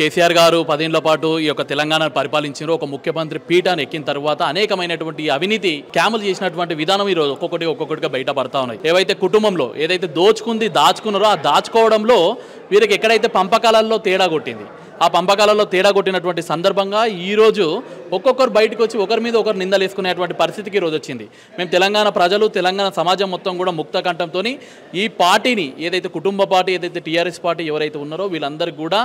కేసీఆర్ గారు 10 ఏళ్ల పాటు ఈ యొక్క తెలంగాణను పరిపాలించారు. ఒక ముఖ్యమంత్రి పీఠాన్ని ఎక్కిన తర్వాత అనేకమైనటువంటి అవినీతి క్యాములు చేసినటువంటి విధానం ఈ రోజు ఒక్కొక్కటిగా బయటపడతా ఉన్నాయి. ఏవైతే కుటుంబంలో ఏదైతే దాచుకున్నారో ఆ దాచుకోవడంలో వీరికి ఎక్కడైతే పంపకాలలో తేడా కొట్టింది, ఆ పంపకాలలో తేడా కొట్టినటువంటి సందర్భంగా ఈరోజు ఒక్కొక్కరు బయటకు వచ్చి ఒకరి మీద ఒకరు నిందలు వేసుకునేటువంటి పరిస్థితికి ఈరోజు వచ్చింది. మేము తెలంగాణ ప్రజలు, తెలంగాణ సమాజం మొత్తం కూడా ముక్త కంఠంతో ఈ పార్టీని ఏదైతే కుటుంబ పార్టీ, ఏదైతే టీఆర్ఎస్ పార్టీ ఎవరైతే ఉన్నారో వీళ్ళందరికీ కూడా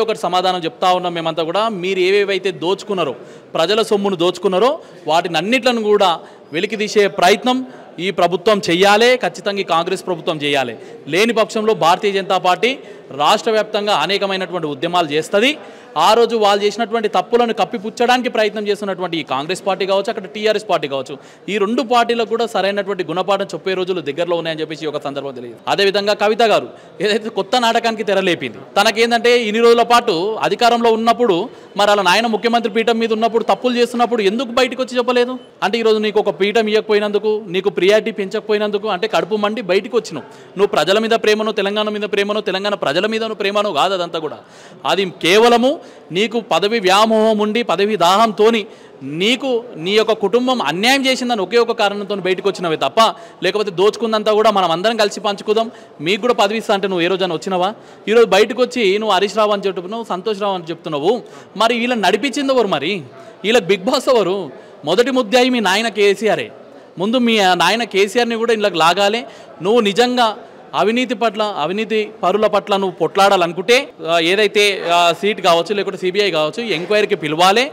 ఒకటి సమాధానం చెప్తా ఉన్నాం. మేమంతా కూడా మీరు ఏవేవైతే దోచుకున్నారో, ప్రజల సొమ్మును దోచుకున్నారో వాటిని అన్నిట్లను కూడా వెలికి తీసే ప్రయత్నం ఈ ప్రభుత్వం చేయాలి. ఖచ్చితంగా ఈ కాంగ్రెస్ ప్రభుత్వం చేయాలి. లేని పక్షంలో భారతీయ జనతా పార్టీ రాష్ట్ర వ్యాప్తంగా అనేకమైనటువంటి ఉద్యమాలు చేస్తుంది. ఆ రోజు వాళ్ళు చేసినటువంటి తప్పులను కప్పిపుచ్చడానికి ప్రయత్నం చేస్తున్నటువంటి ఈ కాంగ్రెస్ పార్టీ కావచ్చు, అక్కడ టీఆర్ఎస్ పార్టీ కావచ్చు, ఈ రెండు పార్టీలకు కూడా సరైనటువంటి గుణపాఠం చెప్పే రోజులు దగ్గరలో ఉన్నాయని చెప్పేసి ఒక సందర్భం తెలియదు. అదేవిధంగా కవిత గారు ఏదైతే కొత్త నాటకానికి తెరలేపింది, తనకేందంటే ఇన్ని రోజుల పాటు అధికారంలో ఉన్నప్పుడు మరి అలా నాయన ముఖ్యమంత్రి పీఠం మీద ఉన్నప్పుడు తప్పులు చేస్తున్నప్పుడు ఎందుకు బయటకు వచ్చి చెప్పలేదు? అంటే ఈరోజు నీకు ఒక పీఠం ఇవ్వకపోయినందుకు, నీకు ప్రియారిటీ పెంచకపోయినందుకు అంటే కడుపు మండి బయటకు వచ్చినావు. నువ్వు ప్రజల మీద ప్రేమను, తెలంగాణ మీద ప్రేమను, తెలంగాణ ప్రజల మీద ప్రేమను కాదు. అదంతా కూడా అది కేవలము నీకు పదవి వ్యామోహం ఉండి, పదవి దాహంతో నీకు నీ యొక్క కుటుంబం అన్యాయం చేసిందని ఒకే ఒక కారణంతో బయటకు వచ్చినవే తప్ప, లేకపోతే దోచుకుందంతా కూడా మనం అందరం కలిసి పంచుకుందాం, మీకు కూడా పదవి ఇస్తా అంటే నువ్వు ఏ రోజైనా వచ్చినావా? ఈరోజు బయటకు వచ్చి నువ్వు హరీష్ రావు అని చెప్తున్నావు, సంతోష్ రావు అని చెప్తున్నావు. మరి వీళ్ళని నడిపించింది ఎవరు? మరి వీళ్ళకి బిగ్ బాస్ ఎవరు? మొదటి ముద్దాయి మీ నాయన కేసీఆరే. ముందు మీ నాయన కేసీఆర్ని కూడా ఇళ్ళకి లాగాలి. నువ్వు నిజంగా అవినీతి పరుల పట్ల నువ్వు పొట్లాడాలనుకుంటే ఏదైతే సీట్ కావచ్చు, లేకుంటే సిబిఐ కావచ్చు, ఎంక్వైరీకి పిలవాలి.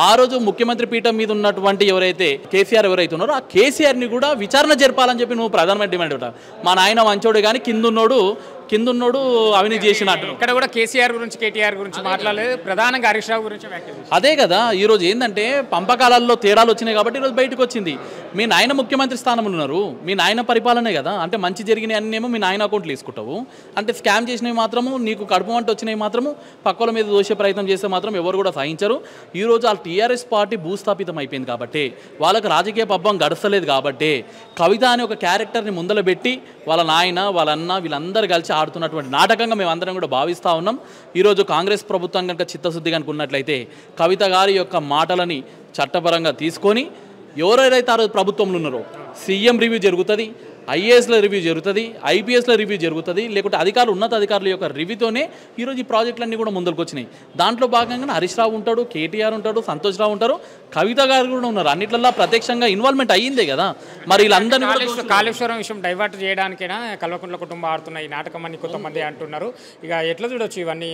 ఆ రోజు ముఖ్యమంత్రి పీఠం మీద ఉన్నటువంటి ఎవరైతే కేసీఆర్ ఎవరైతే ఉన్నారో ఆ కేసీఆర్ని కూడా విచారణ జరపాలని చెప్పి నువ్వు ప్రధానమైన డిమాండ్ ఉంటావు. మా నాయన మంచోడు కానీ కిందున్నోడు అవినీతి చేసినట్టు. ఇక్కడ కూడా కేసీఆర్ గురించి, కేటీఆర్ గురించి మాట్లాడలేదు, ప్రధానంగా హరీష్ రావు గురించి వ్యాఖ్యలు. అదే కదా ఈరోజు ఏంటంటే పంపకాలలో తేడాలు వచ్చినాయి కాబట్టి ఈరోజు బయటకు వచ్చింది. మీ నాయన ముఖ్యమంత్రి స్థానంలో ఉన్నారు, మీ నాయన పరిపాలనే కదా. అంటే మంచి జరిగిన అన్నేమో మీ నాయన అకౌంట్లు వేసుకుంటావు, అంటే స్కామ్ చేసినవి మాత్రము, నీకు కడుపు వంట వచ్చినవి మాత్రము పక్కల మీద దోషే ప్రయత్నం చేస్తే మాత్రం ఎవరు కూడా సహించరు. ఈరోజు వాళ్ళ టీఆర్ఎస్ పార్టీ భూస్థాపితం అయిపోయింది కాబట్టి, వాళ్ళకి రాజకీయ పబ్బం గడసలేదు కాబట్టి, కవిత అనే ఒక క్యారెక్టర్ని ముందల పెట్టి వాళ్ళ నాయన, వాళ్ళ అన్న వీళ్ళందరూ కలిసి ఆడుతున్నటువంటి నాటకంగా మేము అందరం కూడా భావిస్తూ ఉన్నాం. ఈరోజు కాంగ్రెస్ ప్రభుత్వం కనుక చిత్తశుద్ధి కనుకున్నట్లయితే కవిత గారి యొక్క మాటలని చట్టపరంగా తీసుకొని ఎవరెవరైతే ఆ రోజు ప్రభుత్వంలో ఉన్నారో సీఎం రివ్యూ జరుగుతుంది, ఐఏఎస్ల రివ్యూ జరుగుతుంది, ఐపీఎస్ల రివ్యూ జరుగుతుంది, లేకుంటే ఉన్నత అధికారుల యొక్క రివ్యూతోనే ఈరోజు ఈ ప్రాజెక్టులన్నీ కూడా ముందుకు వచ్చినాయి. దాంట్లో భాగంగా హరీష్ రావు ఉంటాడు, కేటీఆర్ ఉంటాడు, సంతోష్ రావు ఉంటారు, కవిత గారు కూడా ఉన్నారు. అన్నిట్లలో ప్రత్యక్షంగా ఇన్వాల్వ్మెంట్ అయ్యిందే కదా. మరి వీళ్ళందరినీ కాళేశ్వరం విషయం డైవర్ట్ చేయడానికైనా కల్వకుంట్ల కుటుంబం ఆడుతున్న ఈ నాటకం అని కొంతమంది అంటున్నారు. ఇక ఎట్లా చూడొచ్చు ఇవన్నీ?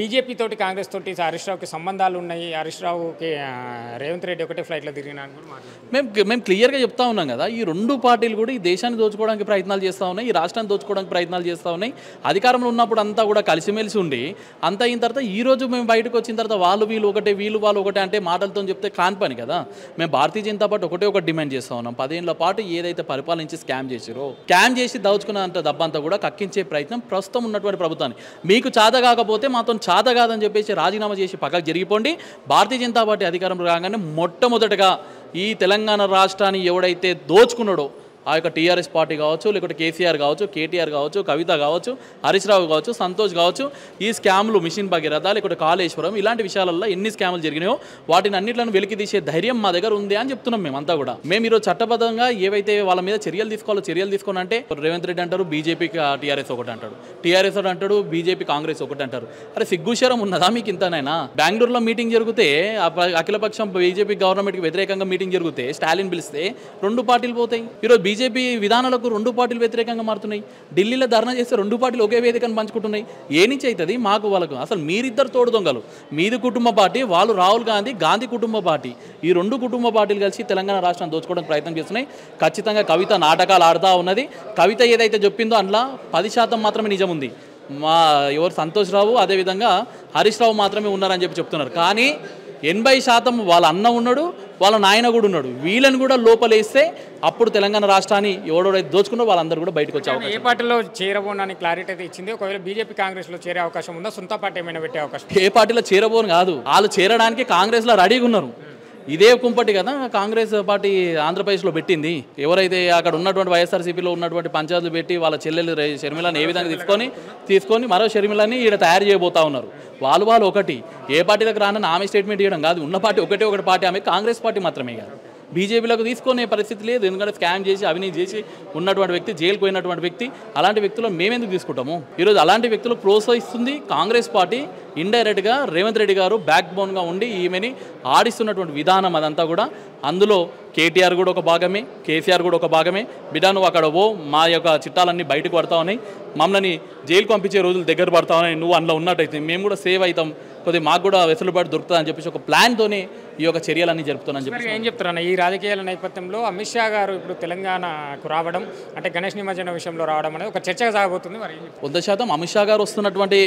బీజేపీ తోటి, కాంగ్రెస్ తోటి హరీష్ రావుకి సంబంధాలు ఉన్నాయి, హరీష్ రావుకి రేవంత్ రెడ్డి ఒకటే ఫ్లైట్లో తిరిగినా మేము క్లియర్గా చెప్తా ఉన్నాం కదా. ఈ రెండు పార్టీలు కూడా ఈ దేశాన్ని దోచుకోవడానికి ప్రయత్నాలు చేస్తూ ఉన్నాయి, ఈ రాష్ట్రాన్ని దోచుకోవడానికి ప్రయత్నాలు చేస్తూ ఉన్నాయి. అధికారంలో ఉన్నప్పుడు అంతా కూడా కలిసిమెలిసి ఉండి అంతా అయిన తర్వాత ఈ రోజు మేము బయటకు వచ్చిన తర్వాత వీళ్ళు ఒకటే అంటే మాటలతో చెప్తే కాని పని కదా. మేము భారతీయ జనతా పార్టీ ఒకటే డిమాండ్ చేస్తూ ఉన్నాం. 10 ఏళ్ల పాటు ఏదైతే పరిపాలించి స్కామ్ చేసి దోచుకున్నంత డబ్బంతా కూడా కక్కించే ప్రయత్నం ప్రస్తుతం ఉన్నటువంటి ప్రభుత్వాన్ని. మీకు చాత కాకపోతే మాతో చాత కాదని చెప్పేసి రాజీనామా చేసి పక్కకు జరిగిపోండి. భారతీయ జనతా పార్టీ అధికారంలో రాగానే మొట్టమొదటిగా ఈ తెలంగాణ రాష్ట్రాన్ని ఎవడైతే దోచుకున్నాడో ఆ యొక్క టీఆర్ఎస్ పార్టీ కావచ్చు, లేకుంటే కేసీఆర్ కావచ్చు, కేటీఆర్ కావచ్చు, కవిత కావచ్చు, హరీష్ రావు కావచ్చు, సంతోష్ కావచ్చు, ఈ స్కామ్లు మిషన్ భగీరథ, లేకుంటే కాళేశ్వరం ఇలాంటి విషయాలలో ఎన్ని స్కామ్లు జరిగినాయో వాటిని అన్నిట్లను వెలికి తీసే ధైర్యం మా దగ్గర ఉంది అని చెప్తున్నాం. మేమంతా కూడా ఈరోజు చట్టబద్ధంగా ఏవైతే వాళ్ళ మీద చర్యలు తీసుకోవాలని అంటే రేవంత్ రెడ్డి అంటారు బీజేపీకి టీఆర్ఎస్ ఒకటి అంటాడు, టీఆర్ఎస్ ఒకటి అంటాడు, బీజేపీ కాంగ్రెస్ ఒకటి అంటారు. అరే సిగ్గుశరం ఉన్నదా మీకు ఇంతనైనా? బెంగళూరులో మీటింగ్ జరిగితే అఖిలపక్షం బీజేపీ గవర్నమెంట్కి వ్యతిరేకంగా మీటింగ్ జరిగితే స్టాలిన్ పిలిస్తే రెండు పార్టీలు పోతాయి. ఈరోజు బీజేపీ విధానాలకు రెండు పార్టీలు వ్యతిరేకంగా మారుతున్నాయి. ఢిల్లీలో ధర్నా చేస్తే రెండు పార్టీలు ఒకే వేదికను పంచుకుంటున్నాయి. ఏ నుంచి అవుతుంది మాకు వాళ్ళకు? అసలు మీరిద్దరు తోడు దొంగలు. మీది కుటుంబ పార్టీ, వాళ్ళు రాహుల్ గాంధీ కుటుంబ పార్టీ. ఈ రెండు కుటుంబ పార్టీలు కలిసి తెలంగాణ రాష్ట్రాన్ని దోచుకోవడానికి ప్రయత్నం చేస్తున్నాయి. ఖచ్చితంగా కవిత నాటకాలు ఆడుతూ ఉన్నది. కవిత ఏదైతే చెప్పిందో అందులో 10% మాత్రమే నిజం ఉంది. ఎవరు సంతోష్ రావు అదేవిధంగా హరీష్ రావు మాత్రమే ఉన్నారని చెప్తున్నారు. కానీ 80% వాళ్ళ అన్న ఉన్నాడు, వాళ్ళ నాయన కూడా ఉన్నాడు. వీళ్ళని కూడా లోపలేస్తే అప్పుడు తెలంగాణ రాష్ట్రాన్ని ఎవడైతే దోచుకున్నారో వాళ్ళందరూ కూడా బయటకు వచ్చే అవకాశం. ఏ పార్టీలో చేరబోనని క్లారిటీ అయితే ఇచ్చింది. ఒకవేళ బీజేపీ కాంగ్రెస్లో చేరే అవకాశం ఉందా? సొంత పార్టీ ఏమైనా పెట్టే అవకాశం? ఏ పార్టీలో చేరబోను కాదు, వాళ్ళు చేరడానికి కాంగ్రెస్లో రెడీగా ఉన్నారు. ఇదే కుంపటి కదా కాంగ్రెస్ పార్టీ ఆంధ్రప్రదేశ్లో పెట్టింది. ఎవరైతే అక్కడ ఉన్నటువంటి వైఎస్ఆర్సీపీలో ఉన్నటువంటి పంచాయతీలు పెట్టి వాళ్ళ చెల్లెలు షర్మిలని ఏ విధంగా తీసుకొని మరో షర్మిలని ఈడ తయారు చేయబోతా ఉన్నారు. వాళ్ళు ఒకటి ఏ పార్టీ దగ్గర రానని ఆమె స్టేట్మెంట్ ఇవ్వడం కాదు, ఉన్న పార్టీ ఒకటి పార్టీ, ఆమె కాంగ్రెస్ పార్టీ మాత్రమే కాదు, బీజేపీలకు తీసుకునే పరిస్థితి లేదు. ఎందుకంటే స్కామ్ చేసి అవినీతి చేసి ఉన్నటువంటి వ్యక్తి, జైలుకు పోయినటువంటి వ్యక్తి, అలాంటి వ్యక్తులను మేమెందుకు తీసుకుంటాము? ఈరోజు అలాంటి వ్యక్తులు ప్రోత్సహిస్తుంది కాంగ్రెస్ పార్టీ. ఇండైరెక్ట్గా రేవంత్ రెడ్డి గారు బ్యాక్ బోన్గా ఉండి ఈమెని ఆడిస్తున్నటువంటి విధానం అదంతా కూడా. అందులో కేటీఆర్ కూడా ఒక భాగమే, కేసీఆర్ కూడా ఒక భాగమే. బిడ్డ నువ్వు అక్కడ మా యొక్క చిట్టాలన్నీ బయటకు పడతా ఉన్నాయి, మమ్మల్ని జైలుకు పంపించే రోజులు దగ్గర పడతా ఉన్నాయి, నువ్వు అందులో ఉన్నట్టయితే మేము కూడా సేవ్ అవుతాం, కొద్దిగా మాకు కూడా వెసులుబాటు దొరుకుతుంది అని చెప్పేసి ఒక ప్లాన్తోనే ఈ యొక్క చర్యలన్నీ జరుపుతున్నాను చెప్పి ఏం చెప్తారన్న ఈ రాజకీయాల నేపథ్యంలో అమిత్ షా గారు ఇప్పుడు తెలంగాణకు రావడం అంటే గణేష్ నిమజ్జన విషయంలో రావడం అనేది ఒక చర్చగా సాగబోతుంది. మరి 100% అమిత్ షా గారు వస్తున్నటువంటి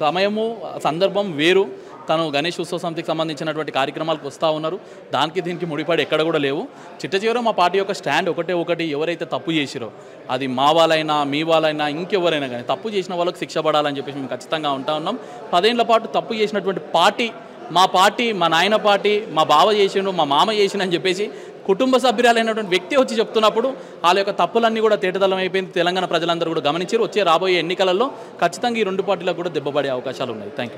సమయము సందర్భం వేరు. తను గణేష్ ఉత్సవ సమితికి సంబంధించినటువంటి కార్యక్రమాలకు వస్తూ ఉన్నారు. దానికి దీనికి ముడిపడి ఎక్కడ కూడా లేవు. చిట్ట మా పార్టీ యొక్క స్టాండ్ ఒకటి, ఎవరైతే తప్పు చేసిరో అది మా వాళ్ళైనా మీ వాళ్ళైనా ఇంకెవరైనా కానీ తప్పు చేసిన వాళ్ళకి శిక్ష పడాలని చెప్పేసి మేము ఖచ్చితంగా ఉంటా ఉన్నాం. 10 ఏళ్ల పాటు తప్పు చేసినటువంటి పార్టీ మా పార్టీ, మా నాయన పార్టీ, మా బావ చేసిండు, మా మామ చేసిండు అని చెప్పేసి కుటుంబ సభ్యురాలైనటువంటి వ్యక్తి వచ్చి చెప్తున్నప్పుడు వాళ్ళ యొక్క తప్పులన్నీ కూడా తేటతలం అయిపోయింది. తెలంగాణ ప్రజలందరూ కూడా గమనించారు. రాబోయే ఎన్నికలలో ఖచ్చితంగా ఈ రెండు పార్టీలకు కూడా దెబ్బపడే అవకాశాలు ఉన్నాయి. Thank you.